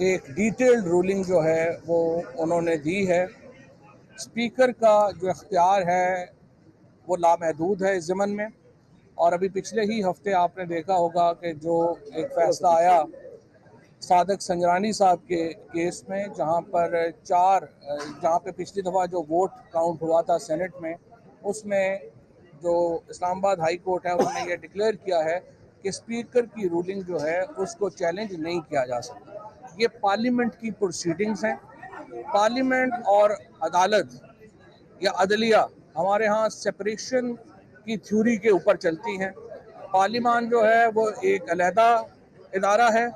एक detailed ruling जो है वो उन्होंने दी है। स्पीकर का जो इख्तियार है वो लामहदूद है इस ज़मन में। और अभी पिछले ही हफ्ते आपने देखा होगा कि जो एक फ़ैसला आया सादक संजरानी साहब के केस में, जहाँ पे पिछली दफ़ा जो वोट काउंट हुआ था सेनेट में, उसमें जो इस्लामाबाद हाई कोर्ट है उन्होंने ये डिक्लेयर किया है कि स्पीकर की रूलिंग जो है उसको चैलेंज नहीं किया जा सकता। ये पार्लियामेंट की प्रोसीडिंग्स हैं। पार्लियामेंट और अदालत या अदलिया हमारे यहाँ सेपरेशन की थ्योरी के ऊपर चलती हैं। पार्लियामान जो है वो एक अलहदा इदारा है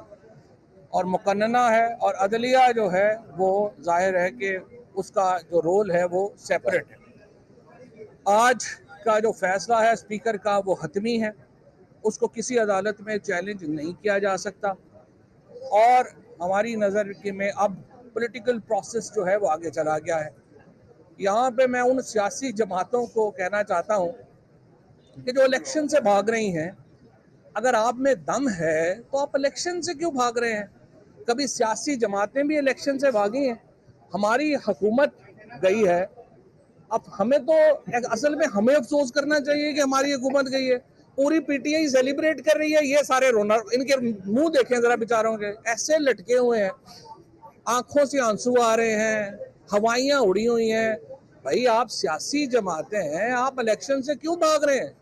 और मुकन्नना है, और अदलिया जो है वो जाहिर है कि उसका जो रोल है वो सेपरेट है। आज का जो फैसला है स्पीकर का वो हतमी है, उसको किसी अदालत में चैलेंज नहीं किया जा सकता। और हमारी नज़र के में अब पॉलिटिकल प्रोसेस जो है वो आगे चला गया है। यहाँ पे मैं उन सियासी जमातों को कहना चाहता हूँ कि जो इलेक्शन से भाग रही हैं, अगर आप में दम है तो आप इलेक्शन से क्यों भाग रहे हैं? कभी सियासी जमातें भी इलेक्शन से भागी हैं। हमारी हुकूमत गई है, अब हमें तो असल में हमें अफसोस करना चाहिए कि हमारी हुकूमत गई है। पूरी पीटीआई सेलिब्रेट कर रही है, ये सारे रोना, इनके मुंह देखें जरा बेचारों के, ऐसे लटके हुए हैं, आंखों से आंसू आ रहे हैं, हवाइयां उड़ी हुई हैं। भाई आप सियासी जमातें हैं, आप इलेक्शन से क्यों भाग रहे हैं?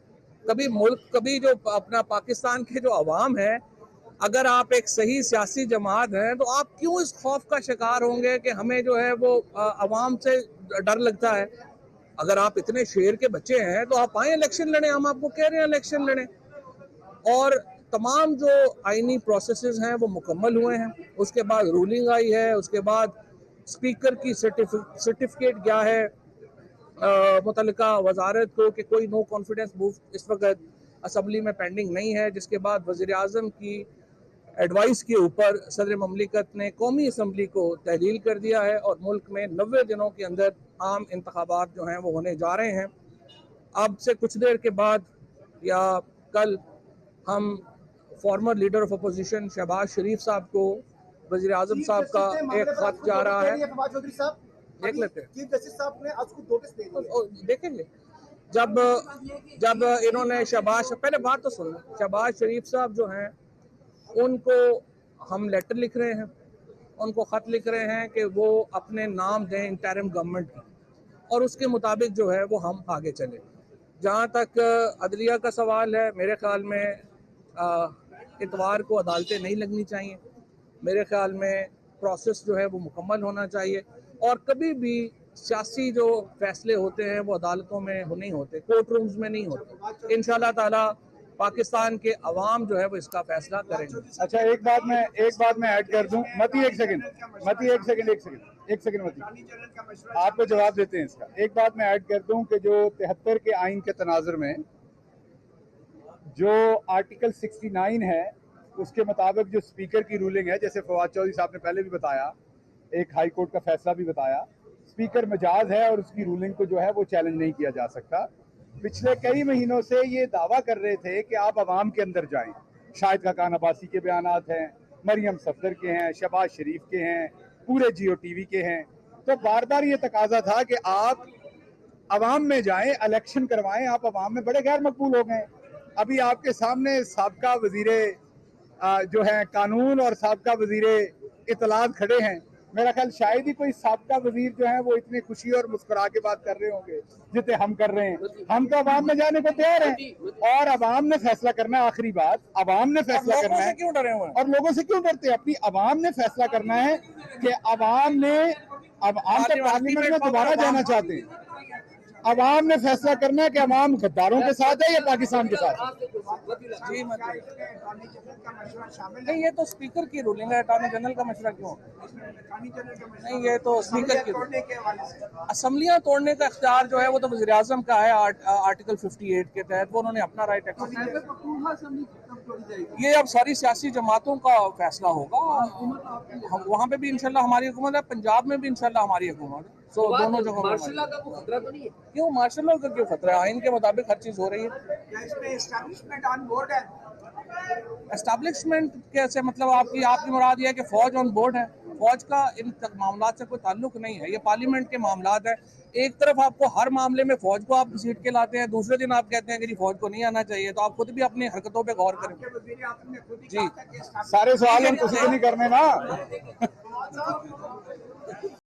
कभी मुल्क, कभी जो अपना पाकिस्तान के जो अवाम है, अगर आप एक सही सियासी जमात हैं तो आप क्यों इस खौफ का शिकार होंगे कि हमें जो है वो अवाम से डर लगता है? अगर आप इतने शेर के बच्चे हैं तो आप आए इलेक्शन लड़ें, हम आपको कह रहे हैं इलेक्शन लड़ें। और तमाम जो आइनी प्रोसेसेस हैं वो मुकम्मल हुए हैं, उसके बाद रूलिंग आई है, उसके बाद स्पीकर की सर्टिफिकेट क्या है मुतल्लिका वजारत को कि कोई नो कॉन्फिडेंस मूव इस वक्त असम्बली में पेंडिंग नहीं है, जिसके बाद वज़ीर आज़म की एडवाइस के ऊपर सदर ममलिकत ने कौमी असम्बली को तहलील कर दिया है और मुल्क में 90 दिनों के अंदर आम इंतखाबात जो हैं वो होने जा रहे हैं। अब से कुछ देर के बाद या कल हम former leader of opposition Shahbaz Sharif sahab को वज़ीर आज़म साहब का एक खत जा रहा है, देख लेते हैं, चीफ जस्टिस साहब ने आज कुछ नोटिस दे दिया, देखेंगे। जब जब इन्होंने पहले बात तो सुन, शहबाज शरीफ साहब जो हैं उनको हम लेटर लिख रहे हैं, उनको ख़त लिख रहे हैं कि वो अपने नाम दें इंटरिम गवर्नमेंट का, और उसके मुताबिक जो है वो हम आगे चलें। जहाँ तक अदलिया का सवाल है, मेरे ख्याल में इतवार को अदालतें नहीं लगनी चाहिए। मेरे ख्याल में प्रोसेस जो है वो मुकम्मल होना चाहिए, और कभी भी सियासी जो फैसले होते हैं वो अदालतों में नहीं होते, कोर्ट रूम्स में नहीं होते। इंशाल्लाह ताला पाकिस्तान के अवाम जो है वो इसका फैसला करेंगे। अच्छा, एक बात मैं ऐड कर दूं, मती एक सेकंड मती, आपको जवाब देते हैं इसका। एक बात मैं ऐड कर दूं कि जो 73 के आइन के तनाजुर में जो आर्टिकल 69 है उसके मुताबिक जो स्पीकर की रूलिंग है, जैसे फवाद चौधरी साहब ने पहले भी बताया, एक हाई कोर्ट का फैसला भी बताया, स्पीकर मजाज है और उसकी रूलिंग को जो है वो चैलेंज नहीं किया जा सकता। पिछले कई महीनों से ये दावा कर रहे थे कि आप अवाम के अंदर जाएं। शाहिद खाकान अब्बासी के बयानात हैं, मरियम सफदर के हैं, शहबाज शरीफ के हैं, पूरे जियो टीवी के हैं। तो बार बार ये तकाजा था कि आप अवाम में जाएं, इलेक्शन करवाएं। आप अवाम में बड़े गैर मकबूल हो गए। अभी आपके सामने साबका वजीरे जो है कानून और साबका वजीरे इतलात खड़े हैं। मेरा ख्याल शायद ही कोई साबका वजीर जो है वो इतनी खुशी और मुस्कुरा के बात कर रहे होंगे जितने हम कर रहे हैं। हम तो अवाम में जाने को तैयार हैं और अवाम ने फैसला करना है। आखिरी बात, अवाम ने फैसला करना है। क्यों डरे हुए हैं? और लोगों से क्यों डरते हैं? अपनी अवाम ने फैसला करना है कि अवाम ने, अब हम तो पार्लियामेंट में दोबारा जाना चाहते हैं। अवाम ने फैसला करना है कि अवाम गद्दारों के साथ है या पाकिस्तान के साथ है। जी नहीं, ये तो स्पीकर की रूलिंग है, अटॉर्नी जनरल का मशवरा क्यों? नहीं, ये तो स्पीकर की असम्बलियां तोड़ने का इख्तियार जो है वो तो वज़ीर आज़म का है। आर्टिकल 58 के तहत वो उन्होंने अपना राइट ये अब सारी सियासी जमातों का फैसला होगा। हम वहाँ पे भी इंशाल्लाह हमारी हुकूमत है, पंजाब में भी इंशाल्लाह हमारी हुकूमत है। सो दोनों जगहों में मार्शल लॉ का कोई खतरा तो नहीं है? क्यों मार्शल लॉ का क्यों खतरा है? आइन के मुताबिक हर चीज हो रही है। एस्टैब्लिशमेंट कैसे, मतलब आपकी मुराद ये है कि फौज ऑन बोर्ड है? फौज का इन मामला से कोई ताल्लुक नहीं है, ये पार्लियामेंट के मामलात है। एक तरफ आपको हर मामले में फौज को आप घसीट के लाते हैं, दूसरे दिन आप कहते हैं कि जी फौज को नहीं आना चाहिए। तो आप खुद भी अपनी हरकतों पे गौर करें जी। सारे सवाल हम किसी को नहीं करने ना।